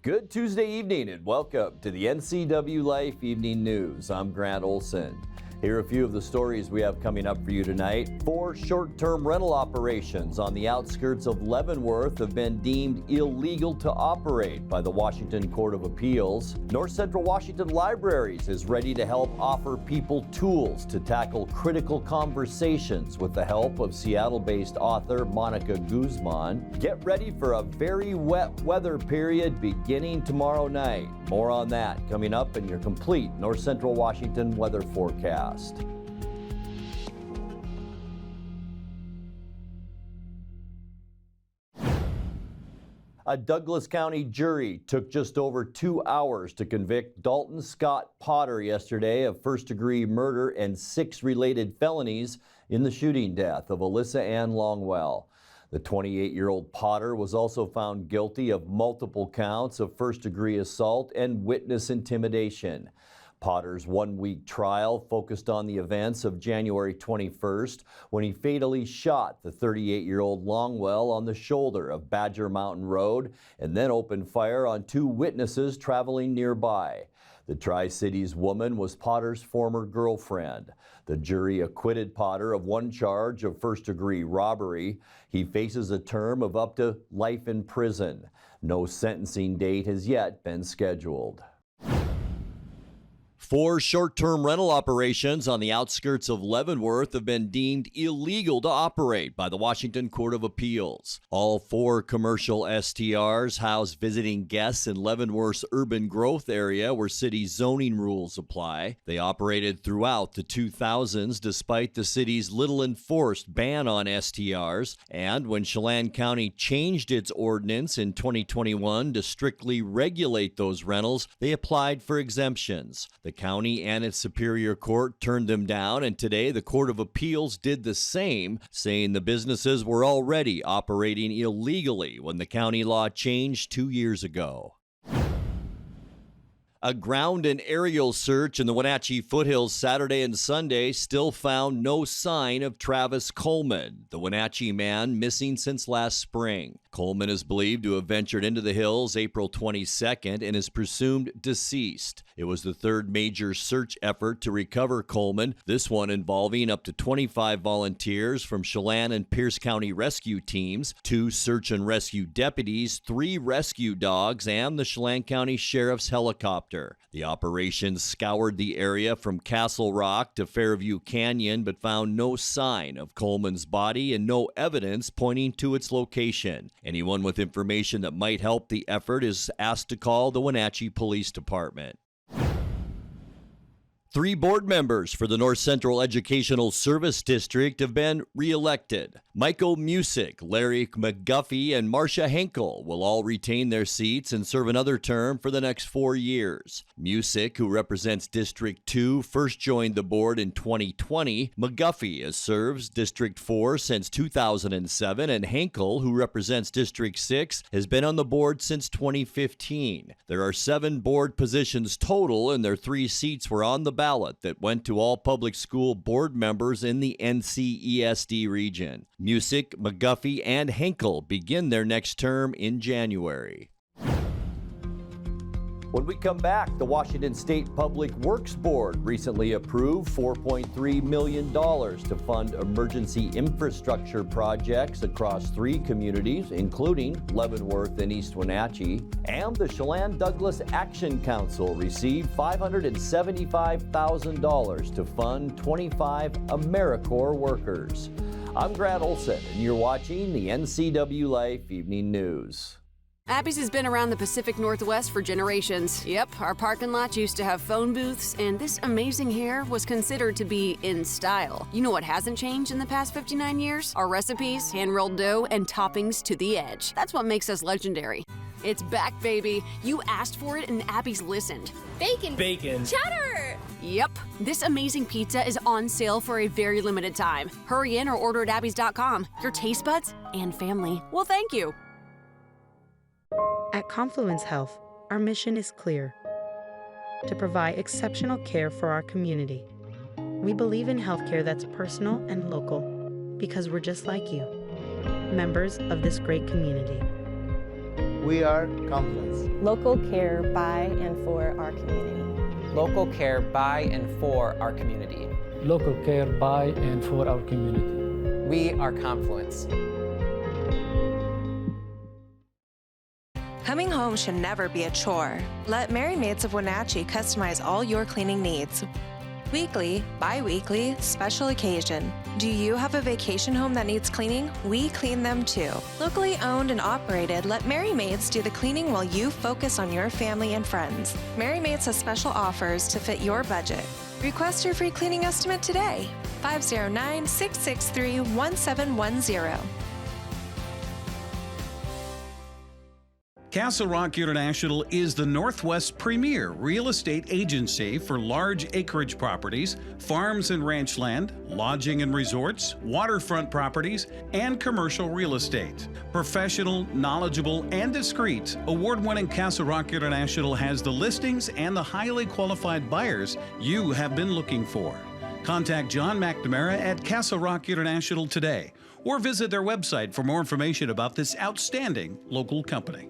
Good Tuesday evening and welcome to the NCW Life Evening News. I'm Grant Olson. Here are a few of the stories we have coming up for you tonight. 4 short-term rental operations on the outskirts of Leavenworth have been deemed illegal to operate by the Washington Court of Appeals. North Central Washington Libraries is ready to help offer people tools to tackle critical conversations with the help of Seattle-based author Monica Guzman. Get ready for a very wet weather period beginning tomorrow night. More on that coming up in your complete North Central Washington weather forecast. A Douglas County jury took just over 2 hours to convict Dalton Scott Potter yesterday of first-degree murder and 6 related felonies in the shooting death of Alyssa Ann Longwell. The 28-year-old Potter was also found guilty of multiple counts of first-degree assault and witness intimidation. Potter's one-week trial focused on the events of January 21st when he fatally shot the 38-year-old Longwell on the shoulder of Badger Mountain Road and then opened fire on 2 witnesses traveling nearby. The Tri-Cities woman was Potter's former girlfriend. The jury acquitted Potter of 1 charge of first-degree robbery. He faces a term of up to life in prison. No sentencing date has yet been scheduled. 4 short-term rental operations on the outskirts of Leavenworth have been deemed illegal to operate by the Washington Court of Appeals. All 4 commercial STRs house visiting guests in Leavenworth's urban growth area where city zoning rules apply. They operated throughout the 2000s despite the city's little enforced ban on STRs. And when Chelan County changed its ordinance in 2021 to strictly regulate those rentals, they applied for exemptions. The county and its Superior Court turned them down, and today the Court of Appeals did the same, saying the businesses were already operating illegally when the county law changed 2 years ago. A ground and aerial search in the Wenatchee foothills Saturday and Sunday still found no sign of Travis Coleman, the Wenatchee man missing since last spring. Coleman is believed to have ventured into the hills April 22nd and is presumed deceased. It was the 3rd major search effort to recover Coleman, this one involving up to 25 volunteers from Chelan and Pierce County rescue teams, 2 search and rescue deputies, 3 rescue dogs, and the Chelan County Sheriff's helicopter. The operation scoured the area from Castle Rock to Fairview Canyon but found no sign of Coleman's body and no evidence pointing to its location. Anyone with information that might help the effort is asked to call the Wenatchee Police Department. 3 board members for the North Central Educational Service District have been reelected. Michael Musick, Larry McGuffey, and Marcia Henkel will all retain their seats and serve another term for the next 4 years. Musick, who represents District 2, first joined the board in 2020. McGuffey serves District 4 since 2007, and Henkel, who represents District 6, has been on the board since 2015. There are 7 board positions total, and their 3 seats were on the ballot that went to all public school board members in the NCESD region. Musick, McGuffey, and Henkel begin their next term in January. When we come back, the Washington State Public Works Board recently approved $4.3 million to fund emergency infrastructure projects across 3 communities, including Leavenworth and East Wenatchee. And the Chelan Douglas Action Council received $575,000 to fund 25 AmeriCorps workers. I'm Grant Olson, and you're watching the NCW Life Evening News. Abby's has been around the Pacific Northwest for generations. Yep, our parking lot used to have phone booths, and this amazing hair was considered to be in style. You know what hasn't changed in the past 59 years? Our recipes, hand-rolled dough, and toppings to the edge. That's what makes us legendary. It's back, baby. You asked for it, and Abby's listened. Bacon. Bacon. Cheddar. Yep, this amazing pizza is on sale for a very limited time. Hurry in or order at abbys.com. Your taste buds and family will thank you. At Confluence Health, our mission is clear: to provide exceptional care for our community. We believe in healthcare that's personal and local because we're just like you, members of this great community. We are Confluence. Local care by and for our community. Local care by and for our community. Local care by and for our community. We are Confluence. Coming home should never be a chore. Let Merry Maids of Wenatchee customize all your cleaning needs. Weekly, bi-weekly, special occasion. Do you have a vacation home that needs cleaning? We clean them too. Locally owned and operated, let Merry Maids do the cleaning while you focus on your family and friends. Merry Maids has special offers to fit your budget. Request your free cleaning estimate today. 509-663-1710. Castle Rock International is the Northwest's premier real estate agency for large acreage properties, farms and ranch land, lodging and resorts, waterfront properties, and commercial real estate. Professional, knowledgeable, and discreet, award-winning Castle Rock International has the listings and the highly qualified buyers you have been looking for. Contact John McNamara at Castle Rock International today, or visit their website for more information about this outstanding local company.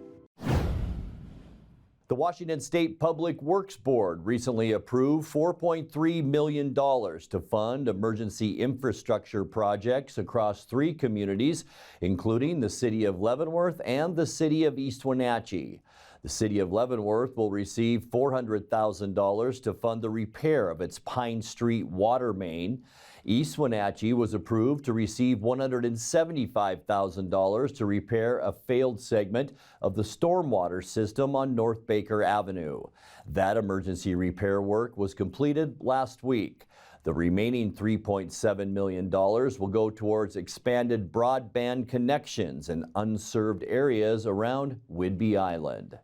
The Washington State Public Works Board recently approved $4.3 million to fund emergency infrastructure projects across 3 communities, including the city of Leavenworth and the city of East Wenatchee. The city of Leavenworth will receive $400,000 to fund the repair of its Pine Street water main. East Wenatchee was approved to receive $175,000 to repair a failed segment of the stormwater system on North Baker Avenue. That emergency repair work was completed last week. The remaining $3.7 million will go towards expanded broadband connections in unserved areas around Whidbey Island.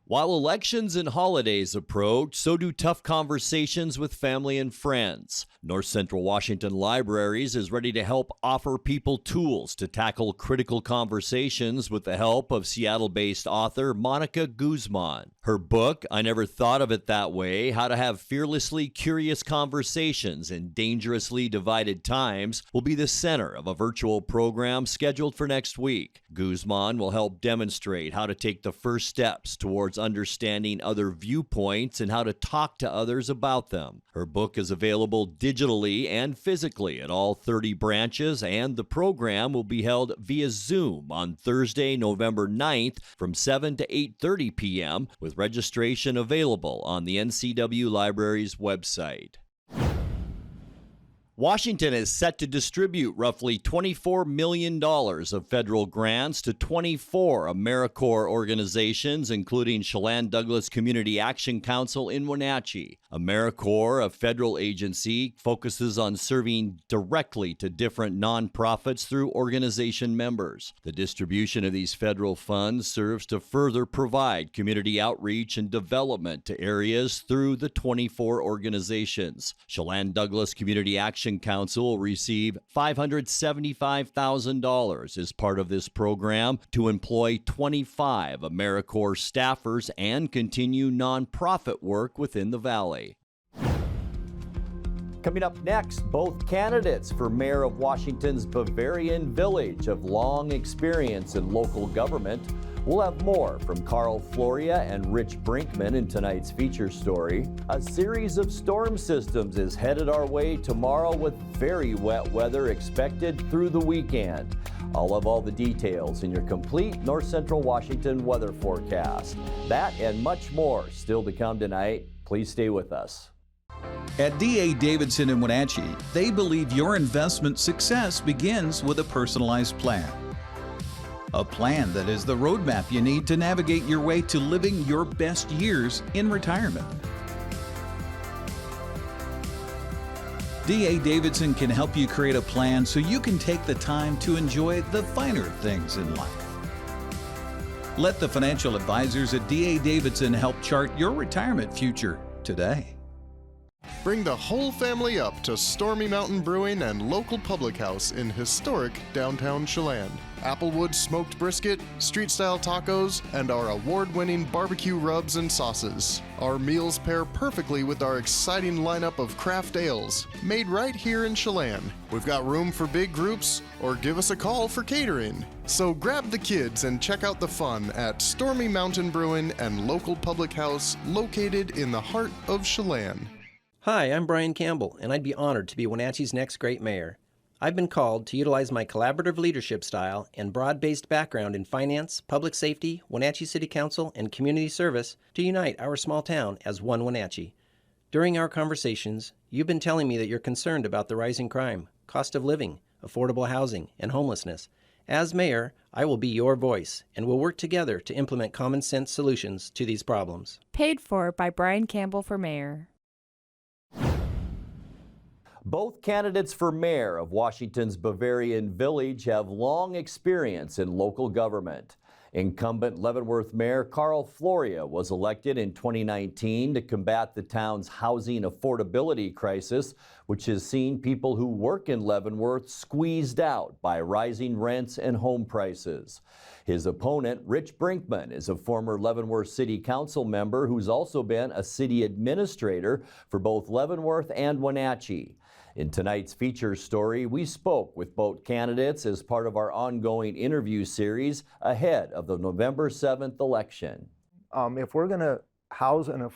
While elections and holidays approach, so do tough conversations with family and friends. North Central Washington Libraries is ready to help offer people tools to tackle critical conversations with the help of Seattle-based author Monica Guzman. Her book, I Never Thought of It That Way, How to Have Fearlessly Curious Conversations in Dangerously Divided Times, will be the center of a virtual program scheduled for next week. Guzman will help demonstrate how to take the first steps towards understanding other viewpoints and how to talk to others about them. Her book is available digitally and physically at all 30 branches, and the program will be held via Zoom on Thursday, November 9th from 7 to 8:30 p.m. with registration available on the NCW Libraries website. Washington is set to distribute roughly $24 million of federal grants to 24 AmeriCorps organizations, including Chelan Douglas Community Action Council in Wenatchee. AmeriCorps, a federal agency, focuses on serving directly to different nonprofits through organization members. The distribution of these federal funds serves to further provide community outreach and development to areas through the 24 organizations. Chelan Douglas Community Action Council will receive $575,000 as part of this program to employ 25 AmeriCorps staffers and continue nonprofit work within the Valley. Coming up next, both candidates for mayor of Washington's Bavarian Village have long experience in local government. We'll have more from Carl Floria and Rich Brinkman in tonight's feature story. A series of storm systems is headed our way tomorrow with very wet weather expected through the weekend. I'll have all the details in your complete North Central Washington weather forecast. That and much more still to come tonight. Please stay with us. At D.A. Davidson in Wenatchee, they believe your investment success begins with a personalized plan. A plan that is the roadmap you need to navigate your way to living your best years in retirement. D.A. Davidson can help you create a plan so you can take the time to enjoy the finer things in life. Let the financial advisors at D.A. Davidson help chart your retirement future today. Bring the whole family up to Stormy Mountain Brewing and local public house in historic downtown Chelan. Applewood smoked brisket, street-style tacos, and our award-winning barbecue rubs and sauces. Our meals pair perfectly with our exciting lineup of craft ales, made right here in Chelan. We've got room for big groups, or give us a call for catering. So grab the kids and check out the fun at Stormy Mountain Brewing and local public house located in the heart of Chelan. Hi, I'm Brian Campbell, and I'd be honored to be Wenatchee's next great mayor. I've been called to utilize my collaborative leadership style and broad-based background in finance, public safety, Wenatchee City Council, and community service to unite our small town as one Wenatchee. During our conversations, you've been telling me that you're concerned about the rising crime, cost of living, affordable housing, and homelessness. As mayor, I will be your voice, and we'll work together to implement common sense solutions to these problems. Paid for by Brian Campbell for mayor. Both candidates for mayor of Washington's Bavarian Village have long experience in local government. Incumbent Leavenworth Mayor Carl Floria was elected in 2019 to combat the town's housing affordability crisis, which has seen people who work in Leavenworth squeezed out by rising rents and home prices. His opponent, Rich Brinkman, is a former Leavenworth City Council member who's also been a city administrator for both Leavenworth and Wenatchee. In tonight's feature story, we spoke with both candidates as part of our ongoing interview series ahead of the November 7th election. If we're going to house and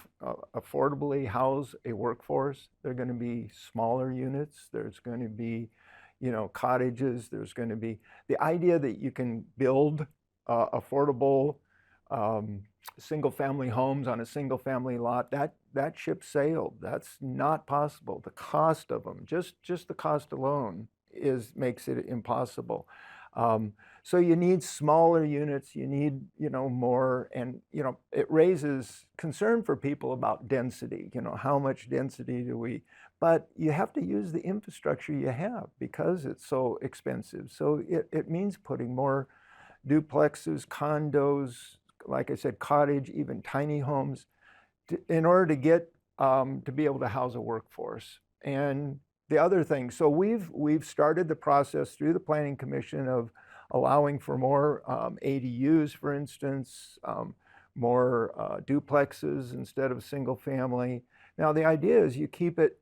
affordably house a workforce, they're going to be smaller units. There's going to be, cottages. There's going to be the idea that you can build affordable single-family homes on a single-family lot. That ship sailed. That's not possible. The cost of them, just the cost alone, makes it impossible. So you need smaller units. You need more, and it raises concern for people about density. How much density do we? But you have to use the infrastructure you have because it's so expensive. So it means putting more duplexes, condos, like I said, cottage, even tiny homes, in order to get to be able to house a workforce. And the other thing, so we've started the process through the Planning Commission of allowing for more ADUs, for instance, more duplexes instead of single family. Now the idea is you keep it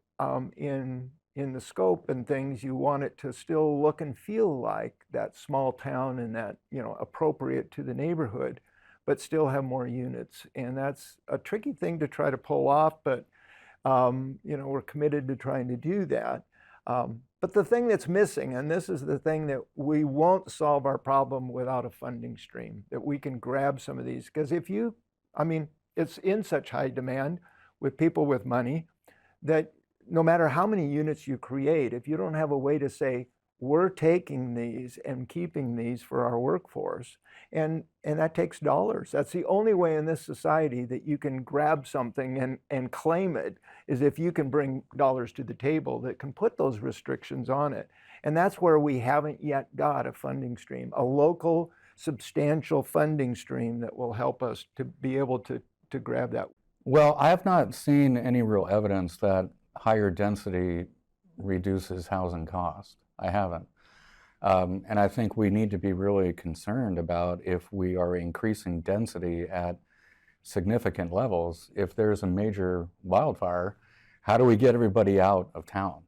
in the scope and things. You want it to still look and feel like that small town and that appropriate to the neighborhood, but still have more units. And that's a tricky thing to try to pull off, but we're committed to trying to do that. But the thing that's missing, and this is the thing that we won't solve our problem without a funding stream, that we can grab some of these. Because it's in such high demand with people with money that no matter how many units you create, if you don't have a way to say, we're taking these and keeping these for our workforce, and that takes dollars. That's the only way in this society that you can grab something and claim it, is if you can bring dollars to the table that can put those restrictions on it. And that's where we haven't yet got a funding stream, a local substantial funding stream that will help us to be able to grab that. Well, I have not seen any real evidence that higher density reduces housing cost. I haven't. And I think we need to be really concerned about, if we are increasing density at significant levels, if there's a major wildfire, how do we get everybody out of town?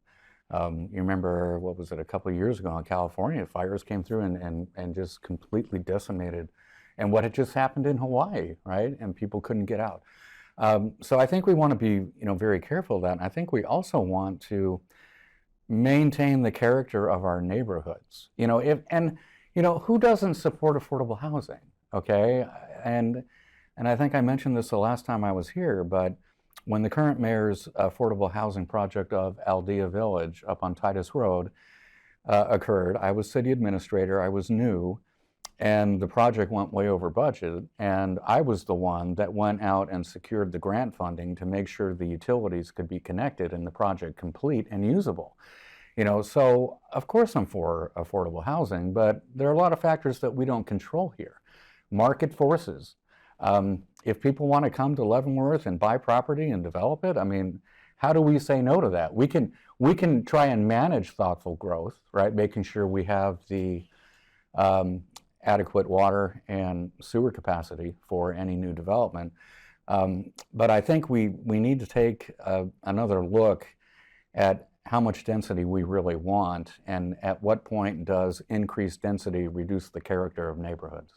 You remember, what was it, a couple of years ago in California, fires came through and just completely decimated, and what had just happened in Hawaii, right? And people couldn't get out. So I think we want to be very careful of that. And I think we also want to maintain the character of our neighborhoods. Who doesn't support affordable housing? Okay, and I think I mentioned this the last time I was here, but when the current mayor's affordable housing project of Aldea Village up on Titus Road occurred, I was city administrator, I was new, and the project went way over budget, and I was the one that went out and secured the grant funding to make sure the utilities could be connected and the project complete and usable. So of course I'm for affordable housing, but there are a lot of factors that we don't control here. Market forces. If people want to come to Leavenworth and buy property and develop it, How do we say no to that? We can try and manage thoughtful growth, right? Making sure we have the adequate water and sewer capacity for any new development. But I think we need to take another look at how much density we really want, and at what point does increased density reduce the character of neighborhoods.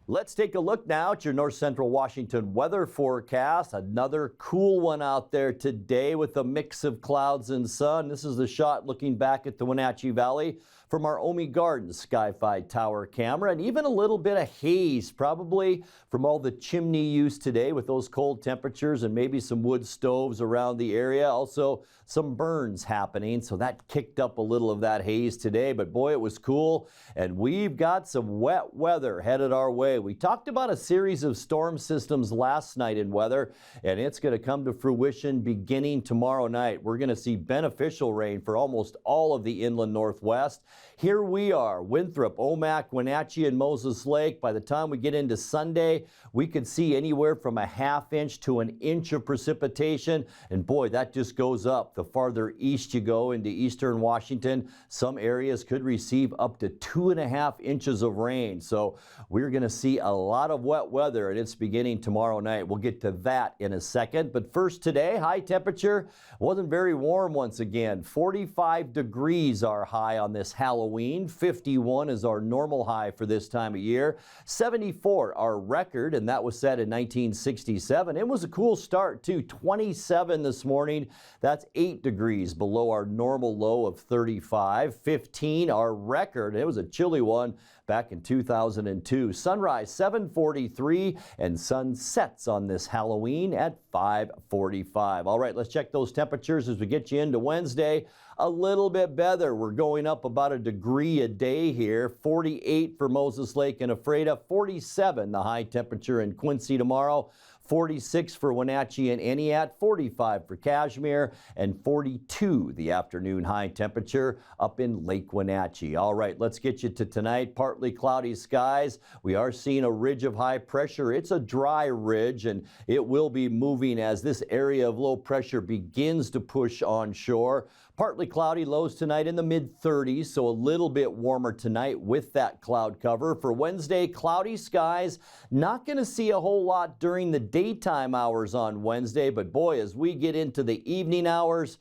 Let's take a look now at your North Central Washington weather forecast. Another cool one out there today with a mix of clouds and sun. This is the shot looking back at the Wenatchee Valley from our Omi Gardens Sky-Fi Tower camera, and even a little bit of haze, probably from all the chimney use today with those cold temperatures and maybe some wood stoves around the area. Also, some burns happening, so that kicked up a little of that haze today, but boy, it was cool, and we've got some wet weather headed our way. We talked about a series of storm systems last night in weather, and it's going to come to fruition beginning tomorrow night. We're going to see beneficial rain for almost all of the inland Northwest. Here we are, Winthrop, Omak, Wenatchee, and Moses Lake. By the time we get into Sunday, we could see anywhere from a ½ inch to an inch of precipitation, and boy, that just goes up. The farther east you go into eastern Washington, some areas could receive up to 2½ inches of rain. So we're going to see a lot of wet weather, and it's beginning tomorrow night. We'll get to that in a second. But first today, high temperature wasn't very warm once again. 45 degrees our high on this Halloween. 51 is our normal high for this time of year. 74 our record, and that was set in 1967. It was a cool start too. 27 this morning. That's 8 degrees below our normal low of 35. 15 our record. It was a chilly one back in 2002. Sunrise 7:43 and sun sets on this Halloween at 5:45. All right, let's check those temperatures as we get you into Wednesday. A little bit better. We're going up about a degree a day here. 48 for Moses Lake and Ephrata. 47 the high temperature in Quincy tomorrow. 46 for Wenatchee and Entiat, 45 for Kashmir, and 42 the afternoon high temperature up in Lake Wenatchee. All right, let's get you to tonight. Partly cloudy skies. We are seeing a ridge of high pressure. It's a dry ridge, and it will be moving as this area of low pressure begins to push onshore. Partly cloudy, lows tonight in the mid-30s, so a little bit warmer tonight with that cloud cover. For Wednesday, cloudy skies. Not going to see a whole lot during the daytime hours on Wednesday, but boy, as we get into the evening hours,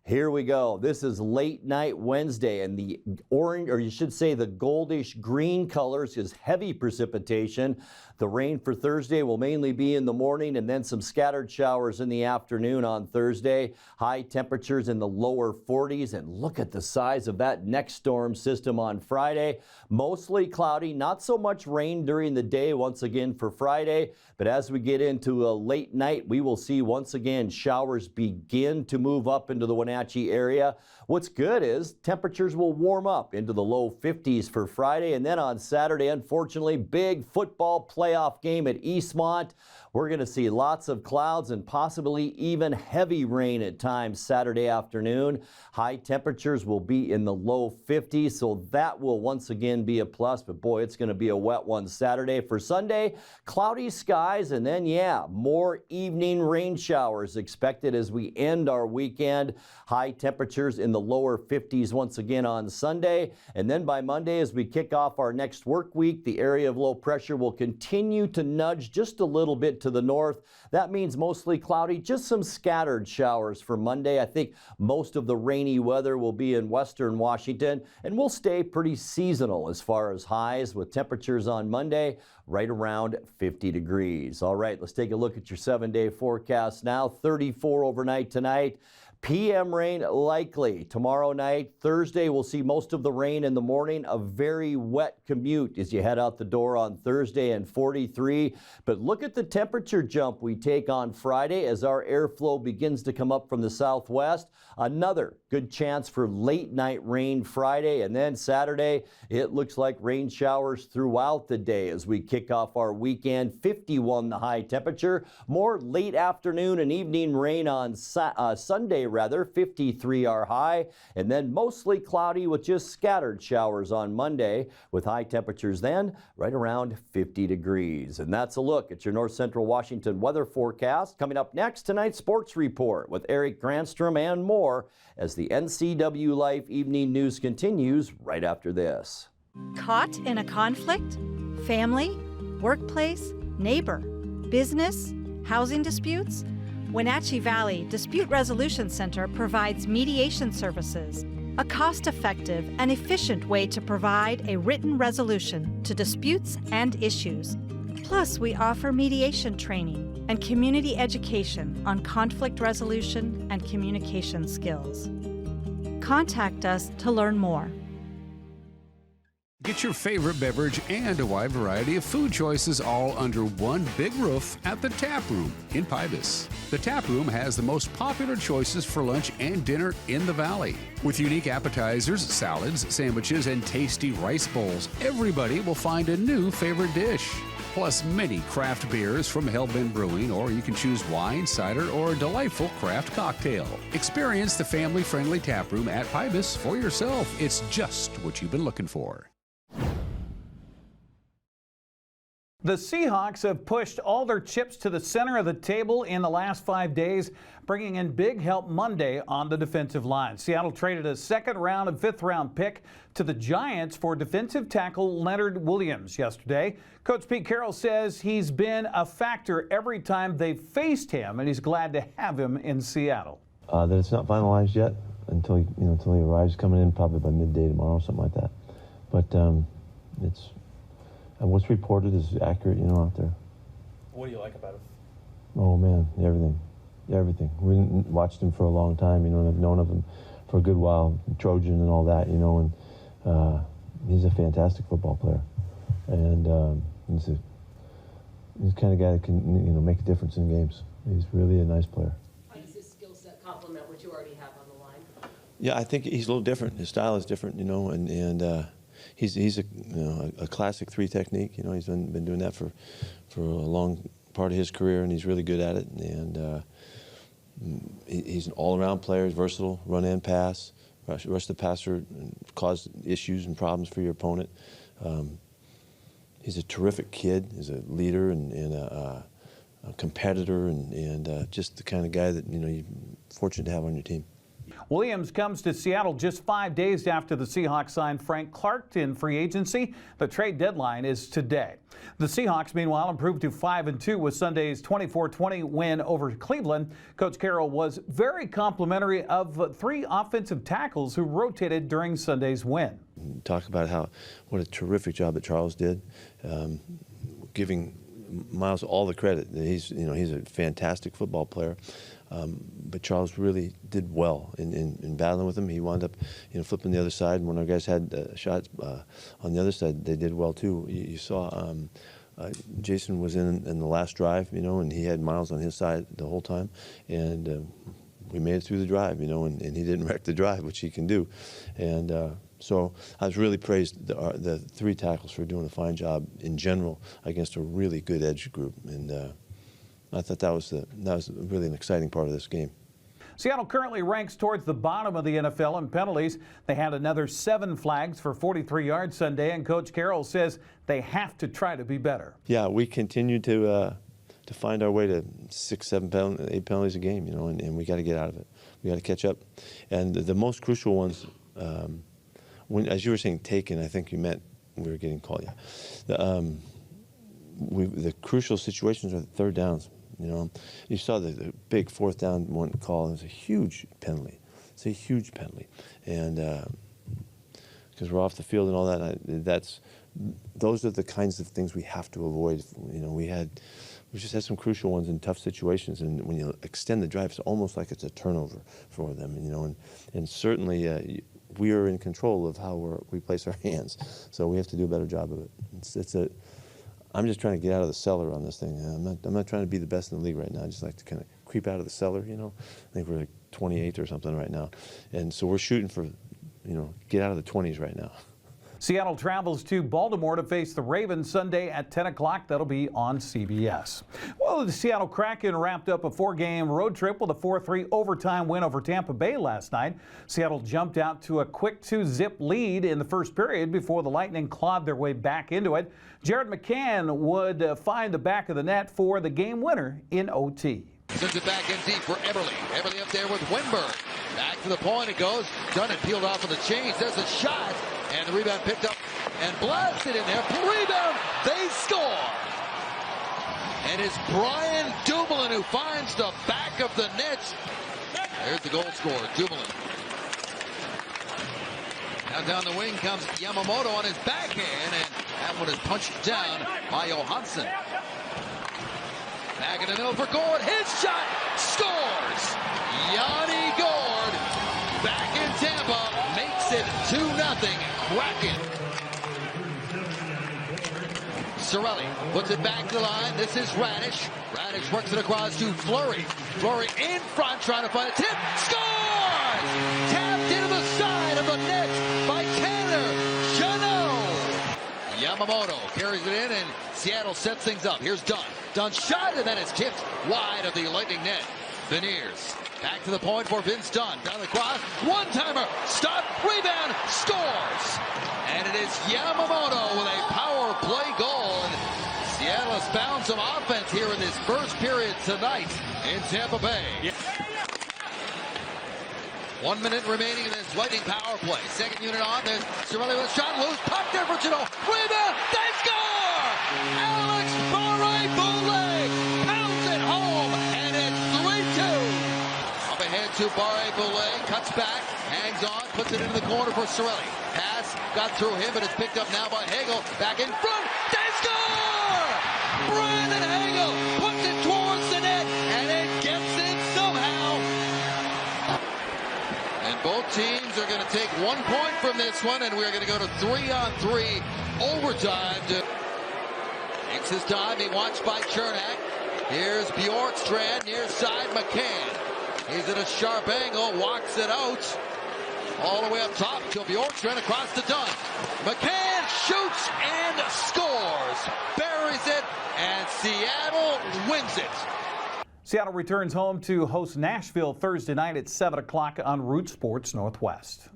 here we go. This is late night Wednesday, and the orange, or you should say the goldish green colors, is heavy precipitation. The rain for Thursday will mainly be in the morning and then some scattered showers in the afternoon on Thursday. High temperatures in the lower 40s, and look at the size of that next storm system on Friday. Mostly cloudy, not so much rain during the day once again for Friday, but as we get into a late night, we will see once again showers begin to move up into the Wenatchee area. What's good is temperatures will warm up into the low 50s for Friday, and then on Saturday, unfortunately, big football playoff game at Eastmont. We're going to see lots of clouds and possibly even heavy rain at times Saturday afternoon. High temperatures will be in the low 50s, so that will once again be a plus, but boy, it's going to be a wet one Saturday. For Sunday, cloudy skies, and then, yeah, more evening rain showers expected as we end our weekend. High temperatures in the lower 50s once again on Sunday, and then by Monday, as we kick off our next work week, the area of low pressure will continue to nudge just a little bit to the north. That means mostly cloudy, just some scattered showers for Monday. I think most of the rainy weather will be in western Washington, and we'll stay pretty seasonal as far as highs, with temperatures on Monday right around 50 degrees. All right, let's take a look at your 7-day forecast now. 34 overnight tonight. PM rain likely tomorrow night. Thursday, we'll see most of the rain in the morning. A very wet commute as you head out the door on Thursday, and 43. But look at the temperature jump we take on Friday as our airflow begins to come up from the southwest. Another good chance for late night rain Friday, and then Saturday, it looks like rain showers throughout the day as we kick off our weekend. 51 the high temperature. More late afternoon and evening rain on Sunday rather, 53 our high, and then mostly cloudy with just scattered showers on Monday, with high temperatures then right around 50 degrees. And that's a look at your North Central Washington weather forecast. Coming up next, tonight's sports report with Eric Granstrom and more as the NCW Life Evening News continues right after this. Caught in a conflict? Family? Workplace? Neighbor? Business? Housing disputes? Wenatchee Valley Dispute Resolution Center provides mediation services, a cost-effective and efficient way to provide a written resolution to disputes and issues. Plus, we offer mediation training and community education on conflict resolution and communication skills. Contact us to learn more. Get your favorite beverage and a wide variety of food choices all under one big roof at the Tap Room in Pybus. The Tap Room has the most popular choices for lunch and dinner in the Valley. With unique appetizers, salads, sandwiches, and tasty rice bowls, everybody will find a new favorite dish. Plus many craft beers from Hellbent Brewing, or you can choose wine, cider, or a delightful craft cocktail. Experience the family-friendly Tap Room at Pybus for yourself. It's just what you've been looking for. The Seahawks have pushed all their chips to the center of the table in the last 5 days, bringing in big help Monday on the defensive line. Seattle traded a second-round and fifth-round pick to the Giants for defensive tackle Leonard Williams yesterday. Coach Pete Carroll says he's been a factor every time they've faced him, and he's glad to have him in Seattle. That it's not finalized yet until he arrives, coming in probably by midday tomorrow, something like that. But it's. And what's reported is accurate, out there. What do you like about him? Oh, man, everything. We watched him for a long time, and I've known of him for a good while, Trojan and all that, and he's a fantastic football player. And he's the kind of guy that can, make a difference in games. He's really a nice player. How does his skill set complement what you already have on the line? Yeah, I think he's a little different. His style is different, and he's a classic three technique. He's been doing that for a long part of his career, and he's really good at it. And he's an all-around player. He's versatile, run and pass, rush the passer, and cause issues and problems for your opponent. He's a terrific kid. He's a leader and a competitor, and just the kind of guy that you're fortunate to have on your team. Williams comes to Seattle just 5 days after the Seahawks signed Frank Clark in free agency. The trade deadline is today. The Seahawks, meanwhile, improved to 5-2 with Sunday's 24-20 win over Cleveland. Coach Carroll was very complimentary of three offensive tackles who rotated during Sunday's win. Talk about what a terrific job that Charles did, giving Miles all the credit. He's a fantastic football player. But Charles really did well in battling with him. He wound up, flipping the other side. And when our guys had shots on the other side, they did well too. You saw Jason was in the last drive, and he had Miles on his side the whole time. And we made it through the drive, and he didn't wreck the drive, which he can do. And so I was really praised the three tackles for doing a fine job in general against a really good edge group. And I thought that was really an exciting part of this game. Seattle currently ranks towards the bottom of the NFL in penalties. They had another 7 flags for 43 yards Sunday, and Coach Carroll says they have to try to be better. Yeah, we continue to find our way to 6, 7, 8 penalties a game, and we got to get out of it. We got to catch up. And the most crucial ones, as you were saying taken, I think you meant we were getting called. Yeah, the crucial situations are the third downs. You saw the big 4th down one call. It was a huge penalty. It's a huge penalty, and because we're off the field and all that. Those are the kinds of things we have to avoid. We just had some crucial ones in tough situations, and when you extend the drive, it's almost like it's a turnover for them. And certainly we are in control of how we place our hands, so we have to do a better job of it. I'm just trying to get out of the cellar on this thing. I'm not trying to be the best in the league right now. I just like to kind of creep out of the cellar, I think we're like 28th or something right now. And so we're shooting for, get out of the 20s right now. Seattle travels to Baltimore to face the Ravens Sunday at 10 o'clock. That'll be on CBS. Well, the Seattle Kraken wrapped up a 4-game road trip with a 4-3 overtime win over Tampa Bay last night. Seattle jumped out to a quick 2-zip lead in the first period before the Lightning clawed their way back into it. Jared McCann would find the back of the net for the game winner in OT. Sends it back in deep for Eberle. Eberle up there with Winberg. Back to the point it goes. Done it, peeled off of the chains. There's a shot. And the rebound picked up and blasted in there. Rebound. They score. And it's Brian Dumoulin who finds the back of the net. There's the goal scorer, Dumoulin. Now down the wing comes Yamamoto on his backhand. And that one is punched down by Johansson. Back in the middle for Gord. His shot scores. Yanni Gord back in Tampa makes it 2-0. Kraken. Cirelli puts it back to the line. This is Radish. Radish works it across to Fleury. Fleury in front trying to find a tip. Scores! Tapped into the side of the net by Tanner Jeannot. Yamamoto carries it in and Seattle sets things up. Here's Dunn. Dunn shot and then it's tipped wide of the Lightning net. Beniers back to the point for Vince Dunn. Down the cross. One-timer. Stop. Rebound. Scores. And it is Yamamoto with a power play goal. And Seattle has found some offense here in this first period tonight in Tampa Bay. 1 minute remaining in this Lightning power play. Second unit on. There's Cirelli with a shot loose. Puck there for Jeannot. Rebound. They score! Alex Barré-Boulet pounds it home. And it's 3-2. Up ahead to Barré-Boulet. Cuts back. Hangs on. Puts it into the corner for Cirelli. Pass got through him, but it's picked up now by Hagel. Back in front. They score! Brandon Hagel puts it towards the net. And it gets in somehow. And both teams are going to take 1 point from this one, and we're going to go to 3-on-3 overtime. Takes his time, he watched by Chernak. Here's Bjorkstrand, near side McCann. He's at a sharp angle, walks it out. All the way up top to Bjorkstrand across to Dunn. McCann shoots and scores. Buries it, and Seattle wins it. Seattle returns home to host Nashville Thursday night at 7 o'clock on Root Sports Northwest.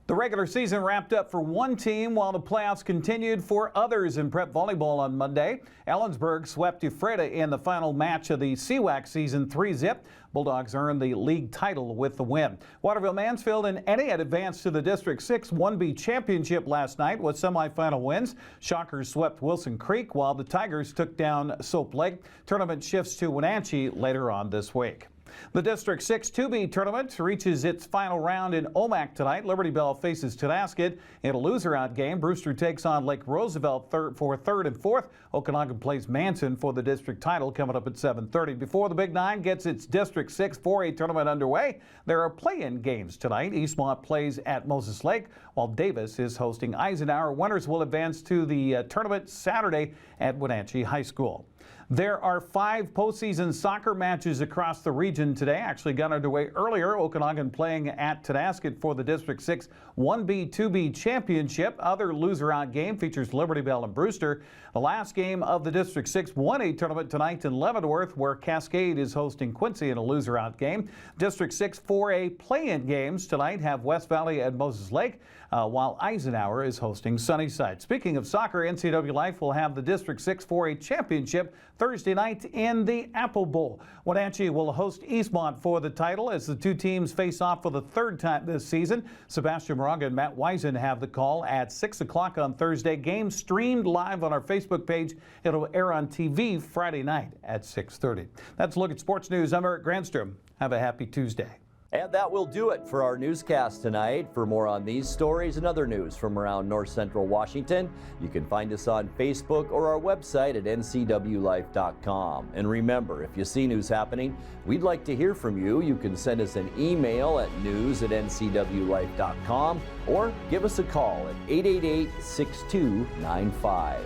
The regular season wrapped up for one team while the playoffs continued for others in prep volleyball on Monday. Ellensburg swept Ephrata in the final match of the Seahawks season 3-zip. Bulldogs earned the league title with the win. Waterville Mansfield and Etihad advanced to the District 6 1B championship last night with semifinal wins. Shockers swept Wilson Creek while the Tigers took down Soap Lake. Tournament shifts to Wenatchee later on this week. The District 6 2B tournament reaches its final round in Omak tonight. Liberty Bell faces Tonasket in a loser-out game. Brewster takes on Lake Roosevelt for third and fourth. Okanagan plays Manson for the district title coming up at 7:30. Before the Big Nine gets its District 6 4A tournament underway, there are play-in games tonight. Eastmont plays at Moses Lake, while Davis is hosting Eisenhower. Winners will advance to the tournament Saturday at Wenatchee High School. There are 5 postseason soccer matches across the region today. Actually got underway earlier. Okanagan playing at Tonasket for the District 6 1B 2B championship. Other loser-out game features Liberty Bell and Brewster. The last game of the District 6 1A tournament tonight in Leavenworth, where Cascade is hosting Quincy in a loser-out game. District 6 4A play-in games tonight have West Valley at Moses Lake, while Eisenhower is hosting Sunnyside. Speaking of soccer, NCW Life will have the District 6 4A championship Thursday night in the Apple Bowl. Wenatchee will host Eastmont for the title as the two teams face off for the third time this season. Sebastian Moraga and Matt Wisen have the call at 6 o'clock on Thursday. Game streamed live on our Facebook page. It'll air on TV Friday night at 6:30. That's a look at sports news. I'm Eric Granstrom. Have a happy Tuesday. And that will do it for our newscast tonight. For more on these stories and other news from around North Central Washington, you can find us on Facebook or our website at ncwlife.com. And remember, if you see news happening, we'd like to hear from you. You can send us an email at news@ncwlife.com or give us a call at 888-6295.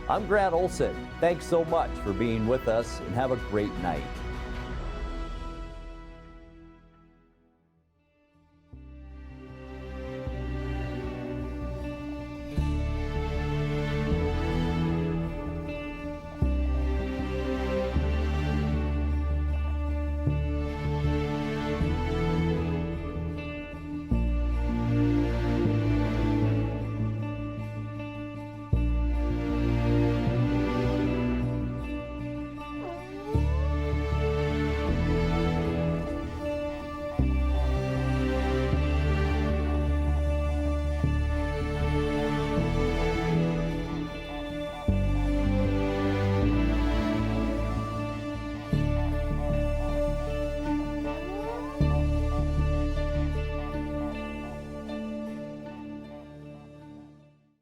I'm Grant Olson. Thanks so much for being with us and have a great night.